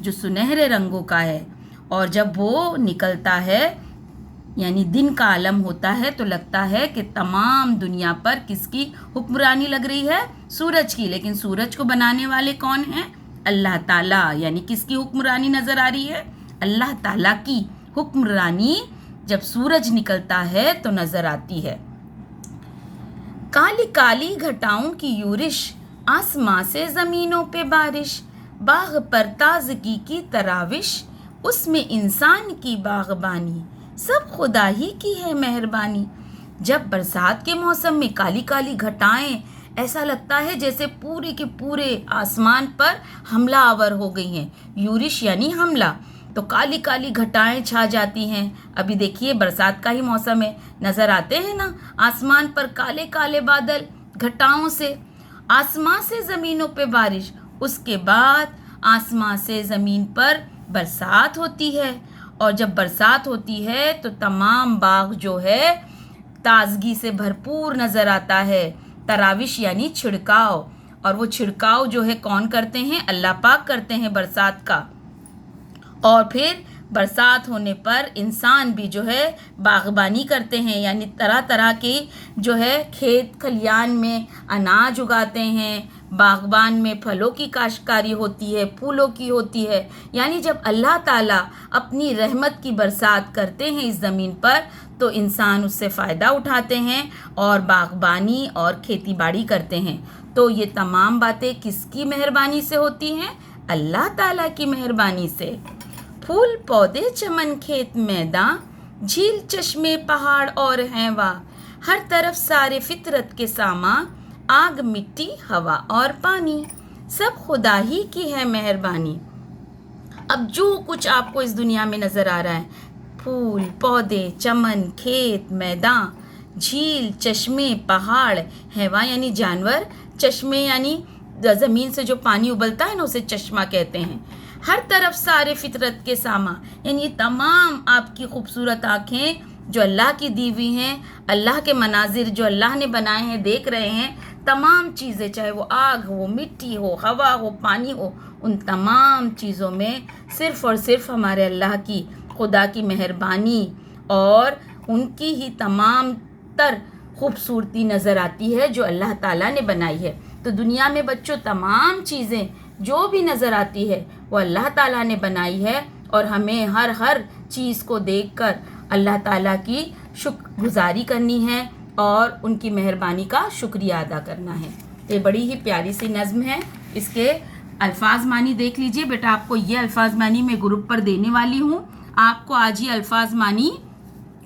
جو سنہرے رنگوں کا ہے، اور جب وہ نکلتا ہے یعنی دن کا عالم ہوتا ہے تو لگتا ہے کہ تمام دنیا پر کس کی حکمرانی لگ رہی ہے؟ سورج کی. لیکن سورج کو بنانے والے کون ہیں؟ اللہ تعالیٰ. یعنی کس کی حکمرانی نظر آ رہی ہے؟ اللہ تعالیٰ کی حکمرانی جب سورج نکلتا ہے تو نظر آتی ہے. کالی کالی گھٹاؤں کی یورش، آسماں سے زمینوں پہ بارش، باغ پر تازگی کی تراوش، اس میں انسان کی باغبانی، سب خدا ہی کی ہے مہربانی. جب برسات کے موسم میں کالی کالی گھٹائیں، ایسا لگتا ہے جیسے پورے کے پورے آسمان پر حملہ آور ہو گئی ہیں. یورش یعنی حملہ. تو کالی کالی گھٹائیں چھا جاتی ہیں. ابھی دیکھیے برسات کا ہی موسم ہے، نظر آتے ہیں نا آسمان پر کالے کالے بادل گھٹاؤں سے. آسمان سے زمینوں پہ بارش، اس کے بعد آسمان سے زمین پر برسات ہوتی ہے. اور جب برسات ہوتی ہے تو تمام باغ جو ہے تازگی سے بھرپور نظر آتا ہے. تراوش یعنی چھڑکاؤ، اور وہ چھڑکاؤ جو ہے کون کرتے ہیں؟ اللہ پاک کرتے ہیں برسات کا. اور پھر برسات ہونے پر انسان بھی جو ہے باغبانی کرتے ہیں، یعنی طرح طرح کی جو ہے کھیت کھلیان میں اناج اگاتے ہیں، باغبان میں پھلوں کی کاشتکاری ہوتی ہے، پھولوں کی ہوتی ہے. یعنی جب اللہ تعالیٰ اپنی رحمت کی برسات کرتے ہیں اس زمین پر تو انسان اس سے فائدہ اٹھاتے ہیں اور باغبانی اور کھیتی باڑی کرتے ہیں. تو یہ تمام باتیں کس کی مہربانی سے ہوتی ہیں؟ اللہ تعالیٰ کی مہربانی سے. پھول پودے چمن کھیت میداں، جھیل چشمے پہاڑ اور ہیواں، ہر طرف سارے فطرت کے سامان، آگ مٹی ہوا اور پانی، سب خدا ہی کی ہے مہربانی. اب جو کچھ آپ کو اس دنیا میں نظر آ رہا ہے، پھول پودے چمن کھیت میدان، جھیل چشمے پہاڑ، ہیواں یعنی جانور، چشمے یعنی زمین سے جو پانی ابلتا ہے نا اسے چشمہ کہتے ہیں. ہر طرف سارے فطرت کے سامان یعنی تمام آپ کی خوبصورت آنکھیں جو اللہ کی دی ہوئی ہیں، اللہ کے مناظر جو اللہ نے بنائے ہیں دیکھ رہے ہیں. تمام چیزیں چاہے وہ آگ ہو، مٹی ہو، ہوا ہو، پانی ہو، ان تمام چیزوں میں صرف اور صرف ہمارے اللہ کی خدا کی مہربانی اور ان کی ہی تمام تر خوبصورتی نظر آتی ہے جو اللہ تعالیٰ نے بنائی ہے. تو دنیا میں بچوں تمام چیزیں جو بھی نظر آتی ہے وہ اللہ تعالیٰ نے بنائی ہے، اور ہمیں ہر چیز کو دیکھ کر اللہ تعالیٰ کی شکر گزاری کرنی ہے اور ان کی مہربانی کا شکریہ ادا کرنا ہے. یہ بڑی ہی پیاری سی نظم ہے. اس کے الفاظ معنی دیکھ لیجئے بیٹا. آپ کو یہ الفاظ معنی میں گروپ پر دینے والی ہوں. آپ کو آج یہ الفاظ معنی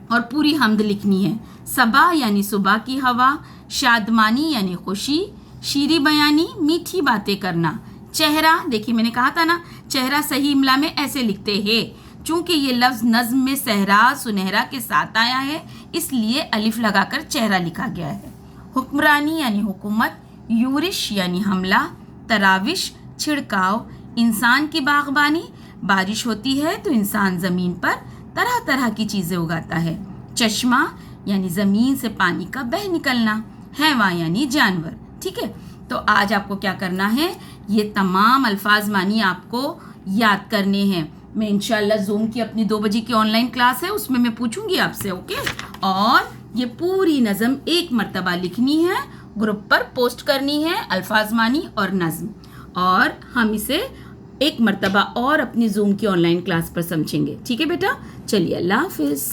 اور پوری حمد لکھنی ہے. صبا یعنی صبح کی ہوا، شادمانی یعنی خوشی، شیریں بیانی میٹھی باتیں کرنا. چہرہ، دیکھیے میں نے کہا تھا نا چہرہ صحیح املا میں ایسے لکھتے ہیں. چونکہ یہ لفظ نظم میں صحرا سنہرا کے ساتھ آیا ہے اس لیے الف لگا کر چہرہ لکھا گیا ہے. حکمرانی یعنی حکومت، یورش یعنی حملہ، تراوش چھڑکاؤ، انسان کی باغبانی، بارش ہوتی ہے تو انسان زمین پر طرح طرح کی چیزیں اگاتا ہے. چشمہ یعنی زمین سے پانی کا بہہ نکلنا، حیواں یعنی جانور. ٹھیک ہے، تو آج آپ کو کیا کرنا ہے، یہ تمام الفاظ معنی آپ کو یاد کرنے ہیں. میں انشاءاللہ زوم کی اپنی 2 بجے کی آن لائن کلاس ہے اس میں پوچھوں گی آپ سے. اوکے، اور یہ پوری نظم ایک مرتبہ لکھنی ہے، گروپ پر پوسٹ کرنی ہے، الفاظ معنی اور نظم، اور ہم اسے ایک مرتبہ اور اپنی زوم کی آن لائن کلاس پر سمجھیں گے. ٹھیک ہے بیٹا، چلیے اللہ حافظ.